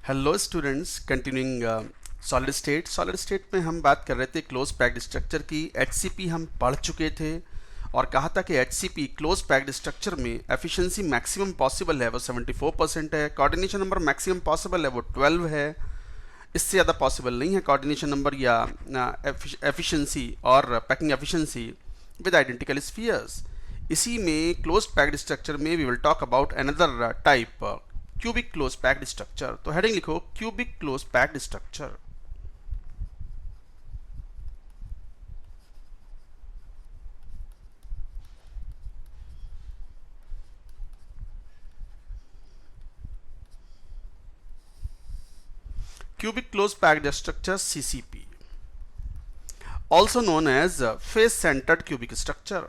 Hello students, continuing solid state में हम बात कर रहे थे क्लोज पैक्ड स्ट्रक्चर की। एचसीपी हम पढ़ चुके थे और कहा था कि एचसीपी क्लोज पैक्ड स्ट्रक्चर में एफिशिएंसी मैक्सिमम पॉसिबल है वो 74% है, कोऑर्डिनेशन नंबर मैक्सिमम पॉसिबल है वो 12 है, इससे ज़्यादा पॉसिबल नहीं है कोऑर्डिनेशन नंबर या एफिशिएंसी और packing efficiency with identical spheres. इसी में क्लोज पैक्ड स्ट्रक्चर में we will talk about another type, cubic close packed structure. तो हेडिंग लिखो cubic close packed structure. cubic close packed structure CCP, also known as face centered cubic structure.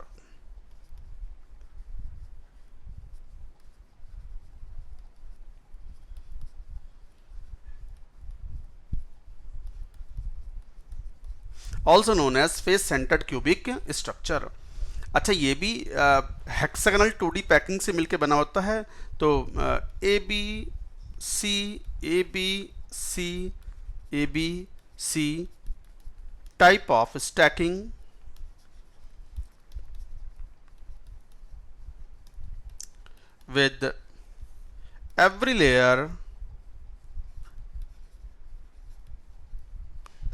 also known as face centered cubic structure. अच्छा, ये भी hexagonal 2D packing से मिलके बना होता है। तो A B C A B C A B C type of stacking with every layer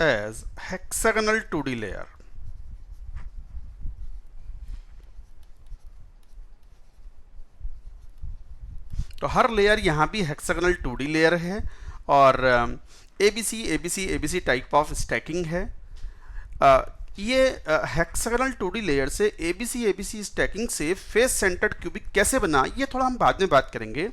as hexagonal 2D layer. तो हर लेयर यहाँ भी हेक्सागोनल 2D लेयर है और एबीसी टाइप ऑफ स्टैकिंग है। ये हेक्सागोनल 2D लेयर से एबीसी स्टैकिंग से face centred cubic कैसे बना, ये थोड़ा हम बाद में बात करेंगे।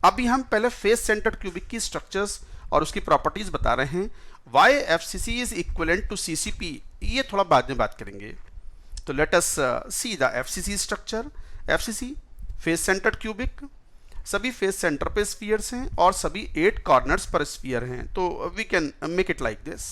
अभी हम पहले फेस सेंटर्ड क्यूबिक की स्ट्रक्चर्स और उसकी प्रॉपर्टीज बता रहे हैं। Why FCC is equivalent to CCP, ये थोड़ा बाद में बात करेंगे। तो let us see the FCC structure. FCC face centred cubic, सभी फेस सेंटर पे स्फीयर्स हैं और सभी 8 कॉर्नर्स पर स्फीयर हैं। तो we can make it like this.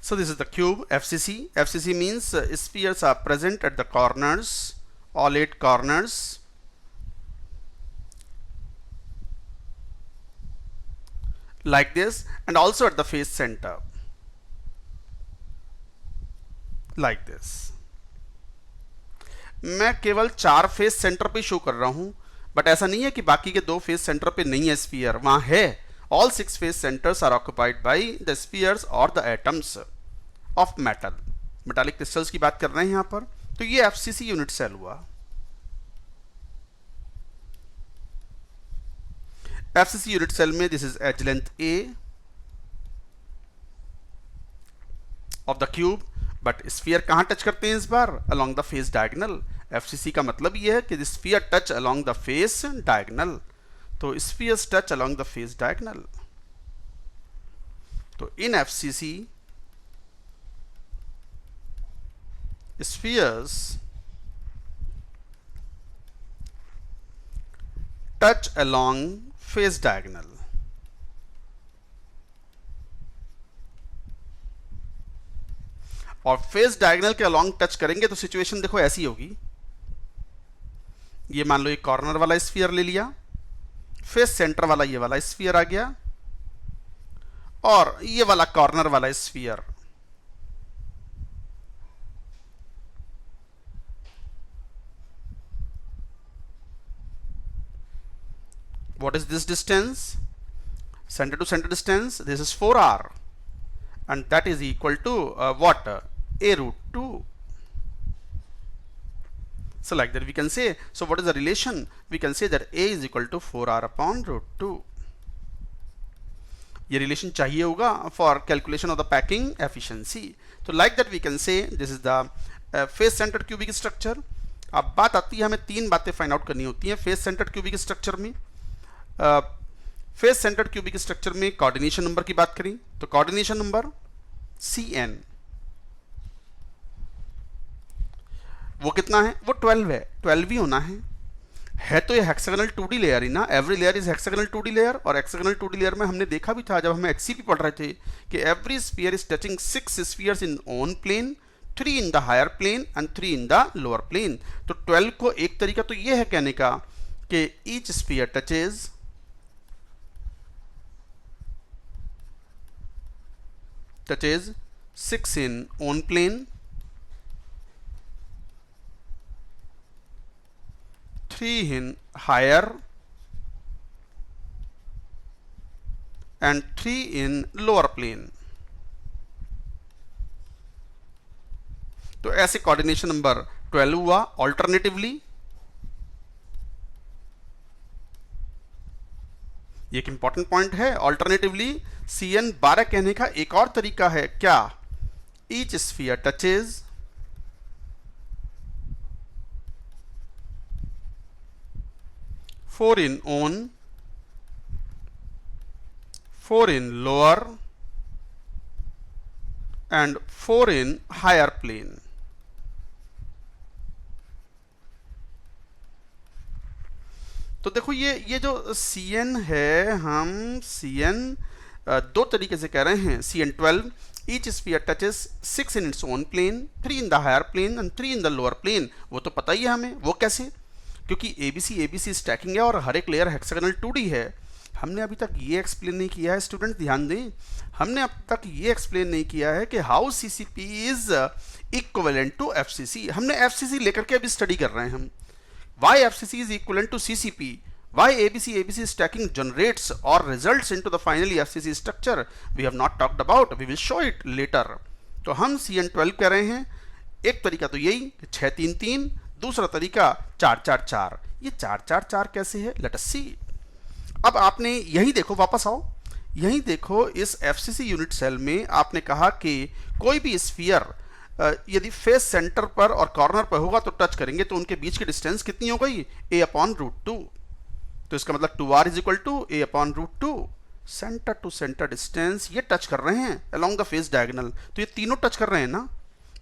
So this is the cube FCC. FCC means spheres are present at the corners, all 8 corners. Like this, and also at the face center. Like this. मैं केवल 4 face centre पे show कर रहा हूं, but ऐसा नहीं है कि बाकी के 2 फेस सेंटर पे नहीं है स्फीयर, वहां है। All 6 face centers are occupied by the spheres or the atoms of metal. Metallic crystals की बात कर रहे हैं यहां पर। तो ये एफसीसी यूनिट सेल हुआ। एफसीसी यूनिट सेल में this is edge length A of the cube, but sphere कहां टच करते हैं इस बार? Along the face diagonal. FCC का मतलब यह है कि sphere touch along the face diagonal. तो spheres touch along the face diagonal. तो in FCC spheres touch along face diagonal. और फेस डायगोनल के अलोंग टच करेंगे तो सिचुएशन देखो ऐसी होगी। ये मान लो एक कॉर्नर वाला स्फीयर ले लिया, फेस सेंटर वाला ये वाला स्फीयर आ गया और ये वाला कॉर्नर वाला sphere. What is this distance? Center to center distance, this is 4r, and that is equal to what? A root 2. So like that we can say, so what is the relation? We can say that A is equal to 4r upon root 2. ये relation चाहिए होगा for calculation of the packing efficiency. तो like that we can say this is the face centred cubic structure. अब बात आती है, हमें 3 बातें फाइंड आउट करनी होती हैं फेस सेंटर्ड क्यूबिक स्ट्रक्चर में। फेस सेंटर्ड क्यूबिक स्ट्रक्चर में कोऑर्डिनेशन नंबर की बात करें तो कोऑर्डिनेशन नंबर Cn वो कितना है, वो 12 है, 12 ही होना है तो ये हेक्सागोनल 2D लेयर ही ना, every layer is hexagonal 2D layer. और हेक्सागोनल 2D लेयर में हमने देखा भी था जब हमें HCP पढ़ रहे थे कि every sphere is touching 6 spheres in own plane, 3 in the higher plane and 3 in the lower plane. तो 12 को एक तरीका तो ये है कहने का कि each sphere touches 6 in own plane, 3 in higher and 3 in lower plane। तो ऐसे कोऑर्डिनेशन नंबर 12 हुआ। ऑल्टरनेटिवली ये एक इंपॉर्टेंट पॉइंट है, ऑल्टरनेटिवली CN 12 कहने का एक और तरीका है क्या, each sphere touches 4 in on, 4 in lower and 4 in higher plane। तो देखो ये जो CN है, हम CN दो तरीके से कह रहे हैं। CN12 each sphere touches 6 in its own plane, 3 in the higher plane and 3 in the lower plane। वो तो पता ही है हमें, वो कैसे, क्योंकि ABC स्टैकिंग है और हर एक लेयर हेक्सागोनल 2D है। हमने अभी तक ये एक्सप्लेन नहीं किया है, स्टूडेंट ध्यान दें, हमने अब तक ये एक्सप्लेन नहीं किया है कि how CCP is equivalent to FCC। हमने FCC लेकर के अभी स्टडी कर रहे हैं हम, why FCC is equivalent to CCP, why ABC stacking generates or results into the finally FCC structure, we have not talked about, we will show it later। तो हम CN12 कह रहे हैं, एक तरीका तो यही 6-3-3, दूसरा तरीका 4-4-4। ये 4-4-4 कैसे है, लेट अस सी। अब आपने यही देखो, वापस आओ, यही देखो, इस FCC यूनिट सेल में आपने कहा कि कोई भी स्फीयर यदि फेस सेंटर पर और कॉर्नर पर होगा तो टच करेंगे, तो उनके बीच की डिस्टेंस कितनी हो गई, a/√2। तो इसका मतलब 2r is equal to a/√2। Centre to centre distance ये टच कर रहे हैं अलोंग द फेस डायगोनल, तो ये तीनों टच कर रहे हैं ना,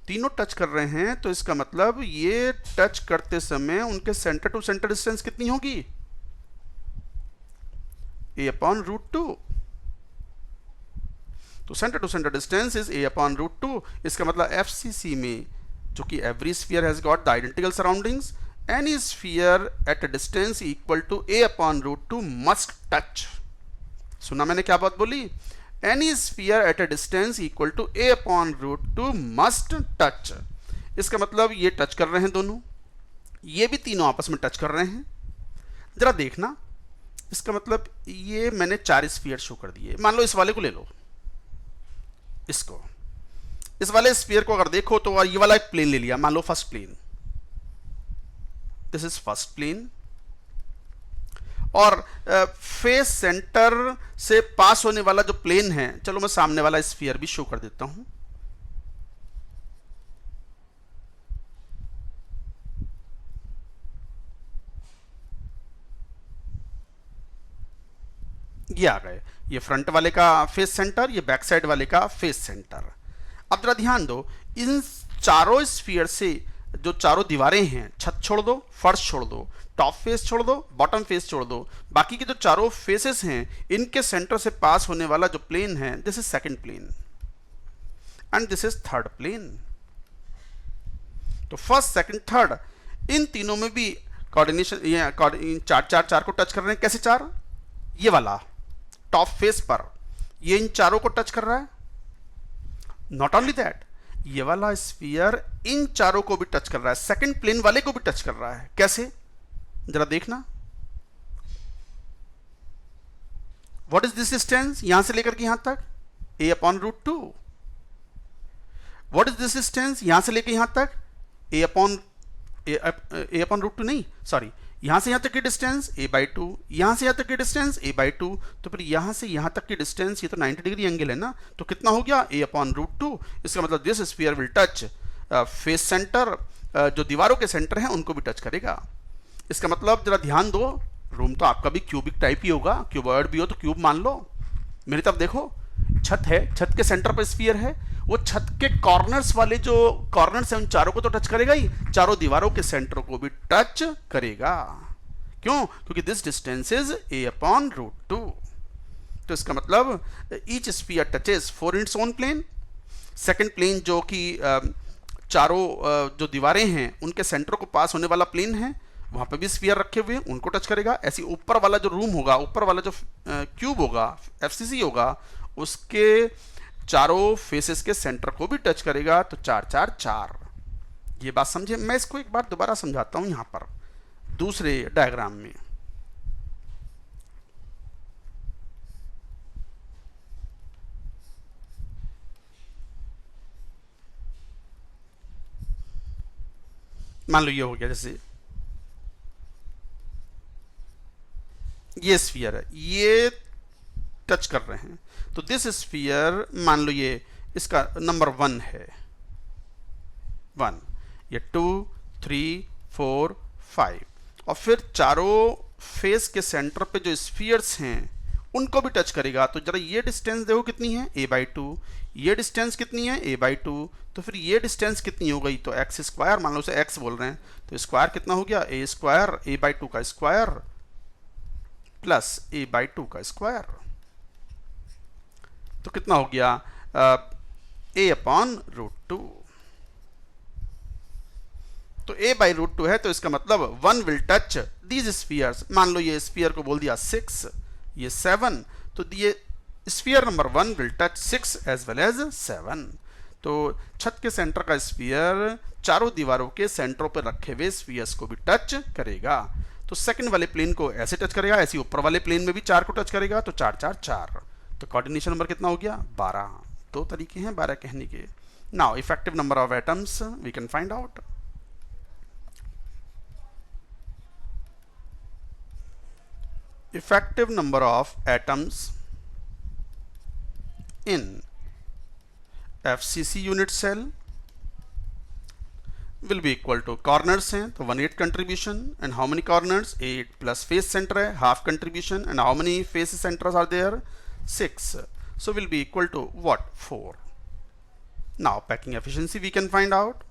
तीनों टच कर रहे हैं, तो इसका मतलब ये टच करते समय उनके सेंटर टू सेंटर डिस्टेंस कितनी होगी, a/√2। तो centre to centre distance is a/√2। इसका मतलब FCC में, जो कि every sphere has got the identical surroundings, any sphere at a distance equal to a/√2 must touch. सुना मैंने क्या बात बोली, any sphere at a distance equal to a/√2 must touch. इसका मतलब ये टच कर रहे हैं दोनों, ये भी तीनों आपस में टच कर रहे हैं। जरा देखना, इसका मतलब ये मैंने 4 स्फीयर शो कर दिए। मान लो इस वाले को ले लो, इसको, इस वाले स्फीयर को अगर देखो तो ये वाला एक प्लेन ले लिया, मान लो first plane, this is first plane, और फेस सेंटर से पास होने वाला जो प्लेन है, चलो मैं सामने वाला स्फीयर भी शो कर देता हूं। ये आ गए, ये फ्रंट वाले का फेस सेंटर, ये बैक साइड वाले का फेस सेंटर। अब जरा ध्यान दो, इन चारों स्फीयर से जो चारों दीवारें हैं, छत छोड़ दो, फर्श छोड़ दो, टॉप फेस छोड़ दो, बॉटम फेस छोड़ दो, बाकी के जो चारों फेसेस हैं, इनके सेंटर से पास होने वाला जो प्लेन है, this is second plane and this is third plane. तो फर्स्ट सेकंड थर्ड, इन तीनों में भी कोऑर्डिनेशन, ये 4-4-4 को टच कर रहे हैं। कैसे 4, ये वाला टॉप फेस पर ये इन चारों को टच कर रहा है। नॉट ओनली दैट, ये वाला स्फीयर इन चारों को भी टच कर रहा है, सेकंड प्लेन वाले को भी टच कर रहा है। कैसे, जरा देखना, व्हाट इज दिस डिस्टेंस, यहां से लेकर के यहां तक a/√2। What is this distance, यहां से लेकर यहां तक a/√2 नहीं, सॉरी, यहां से यहां तक की डिस्टेंस a/2, यहां से यहां तक की डिस्टेंस a/2। तो फिर यहां से यहां तक की डिस्टेंस, ये तो 90 डिग्री एंगल है ना, तो कितना हो गया a/√2। इसका मतलब this sphere will touch face centre, जो दीवारों के सेंटर हैं उनको भी टच करेगा। इसका मतलब जरा ध्यान दो, रूम तो आपका भी क्यूबिक टाइप ही होगा, क्यूबॉइड भी हो तो क्यूब मान लो। मेरी तरफ देखो, छत है, छत के सेंटर पर स्फीयर है, वो छत के कॉर्नर्स वाले जो कॉर्नर्स हैं उन चारों को तो टच करेगा ही, चारों दीवारों के सेंटर को भी टच करेगा। क्यों? क्योंकि दिस डिस्टेंस इज a/√2। तो इसका मतलब each sphere touches 4 in its own plane. Second plane जो कि चारों जो दीवारें हैं उनके सेंटर को पास होने वाला प्लेन है, वहां पे भी स्फीयर रखे हुए हैं, उनको टच करेगा। ऐसी ऊपर वाला जो रूम होगा, ऊपर वाला जो क्यूब होगा, एफसीसी होगा, उसके चारों फेसेस के सेंटर को भी टच करेगा। तो 4 4 4। ये बात समझे? मैं इसको एक बार दोबारा समझाता हूं यहां पर दूसरे डायग्राम में। मान लो ये हो गया, जैसे ये स्फीयर है, ये टच कर रहे हैं, तो दिस स्फीयर मान लो ये इसका नंबर 1 है, 1, ये 2 3 4 5, और फिर चारों फेस के सेंटर पे जो स्फीयर्स हैं उनको भी टच करेगा। तो जरा ये डिस्टेंस देखो कितनी है, a/2, ये डिस्टेंस कितनी है, a/2, तो फिर ये डिस्टेंस कितनी हो गई, तो x स्क्वायर, मान लो उसे x बोल रहे हैं, तो स्क्वायर कितना हो गया, a स्क्वायर, a/2 का स्क्वायर प्लस a/2 का स्क्वायर, तो कितना हो गया, a/√2। तो a/√2 है, तो इसका मतलब 1 विल टच दीज स्फीयर्स। मान लो ये स्फीयर को बोल दिया 6, ये 7, तो ये sphere number 1 will touch 6 as well as 7। तो छत के सेंटर का स्फीयर चारों दीवारों के सेंटरों पर रखे हुए स्फीयर्स को भी टच करेगा। तो सेकंड वाले प्लेन को ऐसे टच करेगा, ऐसे ऊपर वाले प्लेन में भी 4 को टच करेगा, तो 4 4 4। तो कोऑर्डिनेशन नंबर कितना हो गया, 12। दो तरीके हैं 12 कहने के। Now effective number of atoms we can find out. Effective number of atoms in FCC unit cell will be equal to corners हैं तो 1/8 contribution, and how many corners, 8 plus face center है half contribution, and how many face centers are there, 6, so will be equal to what, 4. Now packing efficiency we can find out.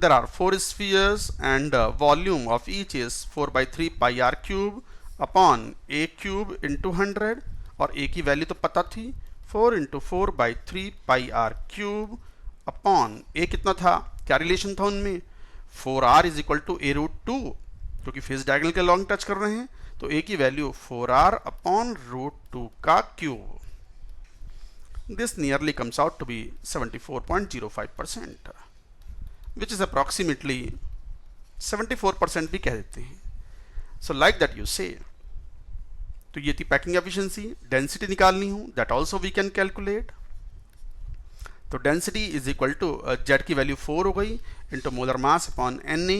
There are 4 spheres and volume of each is 4/3 pi r cube upon a cube into 100, और a की value तो पता थी, 4 into 4/3 pi r cube upon a कितना था, क्या relation था उनमें, 4r is equal to a√2, क्योंकि फेस डायगोनल के लॉन्ग टच कर रहे हैं, तो a की वैल्यू 4r upon √2 का cube. This nearly comes out to be 74.05%. which is approximately 74% भी कह देते हैं। So like that you say. तो ये थी पैकिंग एफिशिएंसी। डेंसिटी निकालनी हो, that also we can calculate. तो density is equal to Z की वैल्यू 4 हो गई into molar mass upon Na,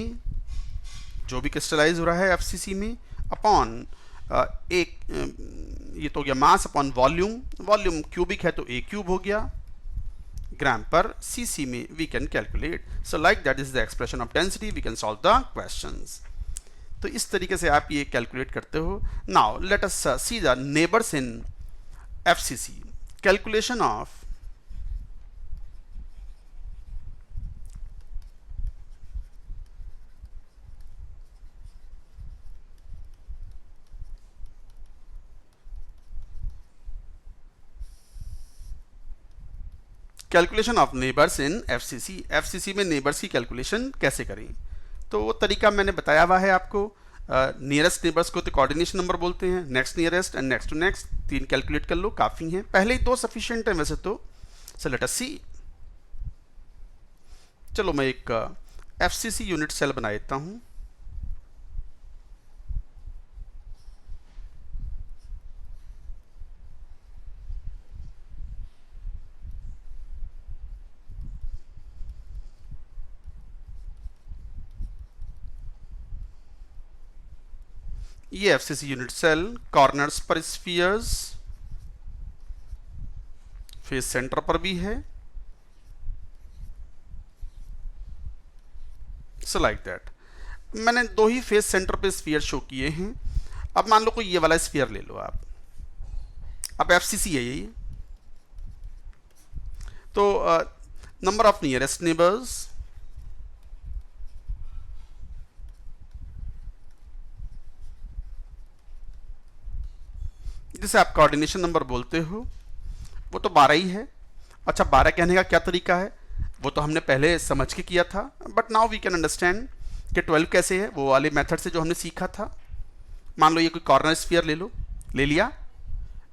जो भी क्रिस्टलाइज हो रहा है एफसीसी में, अपॉन एक ये तो हो गया mass upon volume, volume cubic है तो a क्यूब हो गया, ग्राम पर cc में we can calculate. So like that is the expression of density, we can solve the questions. तो इस तरीके से आप ये कैलकुलेट करते हो। Now let us see the neighbours in FCC. Calculation of calculation of neighbours in FCC. FCC में neighbours की कैलकुलेशन कैसे करें, तो वो तरीका मैंने बताया हुआ है आपको। नियरेस्ट नेबर्स को तो कोऑर्डिनेशन नंबर बोलते हैं, next nearest and next to next, 3 calculate कर लो, काफ़ी हैं, पहले ही 2 सफिशिएंट है वैसे तो। सो लेट अस सी। चलो मैं एक एफसीसी यूनिट सेल बना देता हूँ। ये एफसीसी यूनिट सेल कॉर्नर्स पर स्फीयर्स, फेस सेंटर पर भी है। सो लाइक दैट मैंने 2 ही फेस सेंटर पे स्फीयर शो किए हैं। अब मान लो कोई ये वाला स्फीयर ले लो आप, अब एफसीसी है यही, तो नंबर ऑफ नियरेस्ट नेबर्स, जिसे आप कोऑर्डिनेशन नंबर बोलते हो, वो तो 12 ही है। अच्छा 12 कहने का क्या तरीका है वो तो हमने पहले समझ के किया था, but now we can understand कि 12 कैसे है, वो वाले मेथड से जो हमने सीखा था। मान लो ये कोई कॉर्नर स्फीयर ले लो, ले लिया,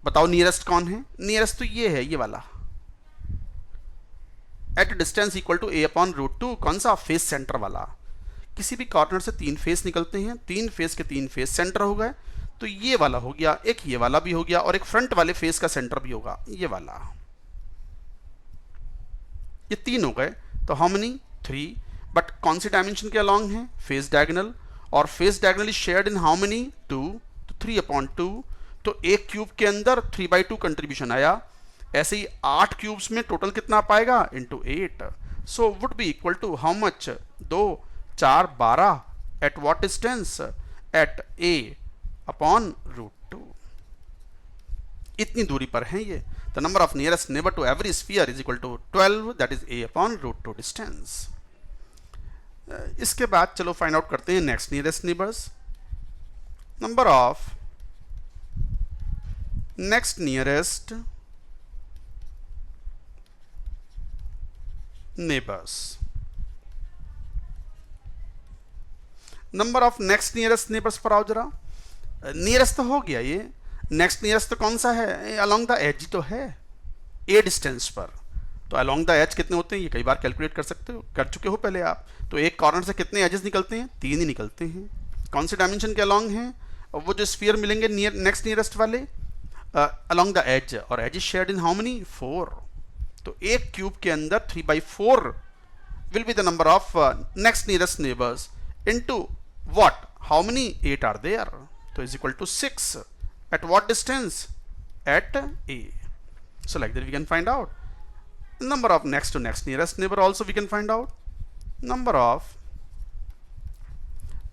बताओ नियरेस्ट कौन है, नियरेस्ट तो ये है, ये वाला, at distance equal to a upon root two, कौन सा, फेस सेंटर वाला। किसी भी कॉर्नर से 3 फेस निकलते हैं, 3 फेस के 3 फेस सेंटर हो गए, तो ये वाला हो गया, एक ये वाला भी हो गया, और एक फ्रंट वाले फेस का सेंटर भी होगा, ये वाला, ये 3 हो गए। तो हाउ मेनी, 3, बट कौन सी डायमेंशन के अलॉन्ग है, फेस डायगोनल, और face diagonal is shared in how many, 2, तो 3 अपॉन 2, तो एक क्यूब के अंदर 3/2 कंट्रीब्यूशन आया। ऐसे ही 8 क्यूब्स में टोटल कितना पाएगा, into 8, so would be equal to how much, 2, 4, 12, at what distance, at a upon root 2, इतनी दूरी पर है ये। The number of nearest neighbour to every sphere is equal to 12, that is a upon root 2 distance. इसके बाद चलो find out करते हैं next nearest neighbours. Number of next nearest neighbours, number of next nearest neighbours पर आओ जरा। Nearest तो हो गया ये, नेक्स्ट नियरेस्ट तो कौन सा है, अलोंग द एज तो है, ए डिस्टेंस पर। तो अलोंग द एज कितने होते हैं, ये कई बार कैलकुलेट कर सकते हो, कर चुके हो पहले आप। तो एक कॉर्नर से कितने एजेस निकलते हैं, 3 ही निकलते हैं। कौन से डायमेंशन के अलोंग हैं, वो जो स्फीयर मिलेंगे नेक्स्ट नियरेस्ट वाले, अलोंग द एज, और edge is shared in how many, 4। तो एक क्यूब के अंदर 3/4 will be the number of next nearest neighbours into what, how many, 8 are there, तो is equal to 6 at what distance, at A. So like that we can find out number of next to next nearest neighbor. Also we can find out number of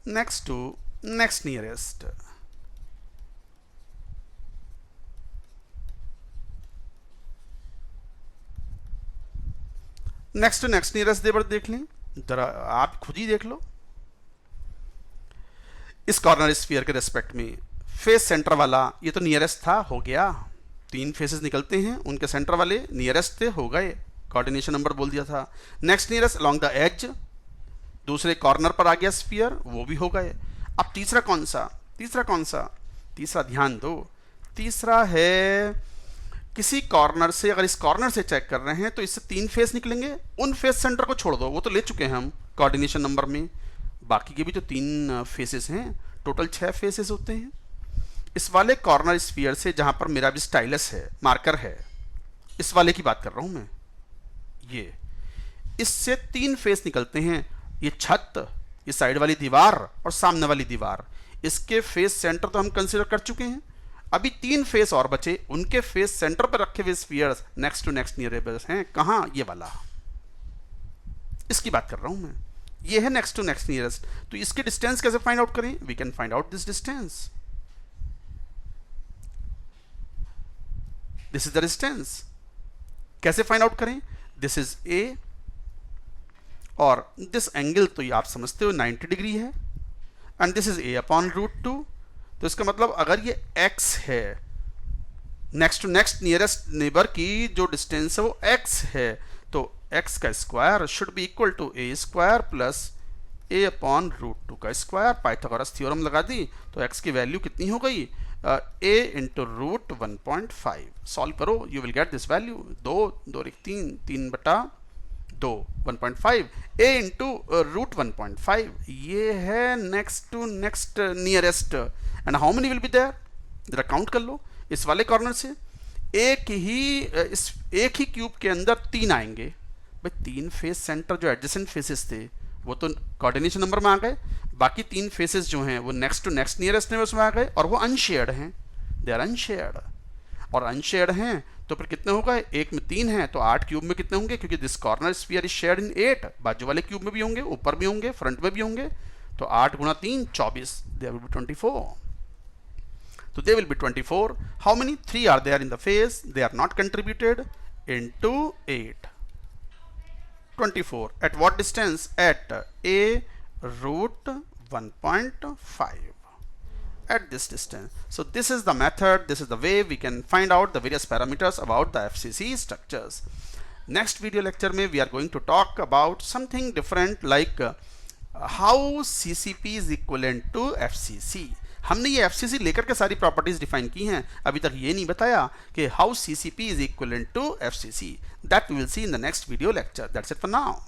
next to next nearest, next to next nearest neighbour देख लें जरा, आप खुद ही देख लो। इस corner sphere के रेस्पेक्ट में फेस सेंटर वाला ये तो नियरेस्ट था, हो गया, 3 फेसेस निकलते हैं, उनके सेंटर वाले नियरेस्ट थे, हो गए, कोऑर्डिनेशन नंबर बोल दिया था। Next nearest along the edge, दूसरे कॉर्नर पर आ गया स्फीयर, वो भी हो गए। अब तीसरा कौन सा, तीसरा ध्यान दो, तीसरा है किसी कॉर्नर से, अगर इस कॉर्नर से चेक कर रहे हैं तो इससे 3 फेस निकलेंगे, उन फेस सेंटर को छोड़ दो, वो तो ले चुके हैं हम कोऑर्डिनेशन नंबर में, बाकी के भी तो 3 फेसेस हैं, टोटल 6 फेसेस होते हैं। इस वाले कॉर्नर स्फीयर से, जहां पर मेरा भी स्टाइलस है, मार्कर है, इस वाले की बात कर रहा हूं मैं, ये इससे 3 फेस निकलते हैं, ये छत, ये साइड वाली दीवार और सामने वाली दीवार, इसके फेस सेंटर तो हम कंसीडर कर चुके हैं। अभी 3 फेस और बचे, उनके फेस सेंटर पर रखे हुए spheres next to next nearest हैं, कहां, ये वाला, इसकी बात कर रहा हूं मैं, ये है नेक्स्ट टू नेक्स्ट नियरेस्ट। तो इसके डिस्टेंस कैसे फाइंड आउट करें, we can find out this distance, this is the distance. कैसे फाइंड आउट करें, दिस इज ए, और दिस एंगल तो ये आप समझते हो 90 डिग्री है, and this is a upon root 2। तो इसका मतलब अगर ये x है, next to next nearest neighbour की जो डिस्टेंस है वो x है, तो x का square should be equal to a square plus a upon root 2 का स्क्वायर। पाइथागोरस थ्योरम लगा दी, तो x की वैल्यू कितनी हो गई, a इंटू रूट 1.5। सॉल्व करो, you will get this value, 2 3 बटा 2 1.5, a इंटू रूट 1.5, ये है next to next nearest. And how many will be there, जरा काउंट कर लो, इस वाले कॉर्नर से एक ही क्यूब के अंदर 3 आएंगे भाई, 3 फेस सेंटर जो एडजेसेंट फेसेस थे वो तो कोऑर्डिनेशन नंबर में आ गए, बाकी 3 फेसेस जो हैं वो next to next nearest neighbours में आ गए, और वो अनशेयर्ड हैं, दे आर अनशेयर्ड, और अनशेयर्ड हैं तो फिर कितने होगा, एक में 3 हैं तो 8 क्यूब में कितने होंगे, क्योंकि this corner sphere is shared इन 8, बाजू वाले क्यूब में भी होंगे, ऊपर भी होंगे, फ्रंट में भी होंगे, तो 8 गुणा 3 24, there will be 24। So they will be 24. How many? 3 are there in the face. They are not contributed. Into 8. 24. At what distance? At a root 1.5. At this distance. So this is the method, this is the way we can find out the various parameters about the FCC structures. Next video lecture में we are going to talk about something different like how CCP is equivalent to FCC. हमने ये FCC लेकर के सारी properties define की हैं, अभी तक ये नहीं बताया कि how CCP is equivalent to FCC. That we will see in the next video lecture. That's it for now.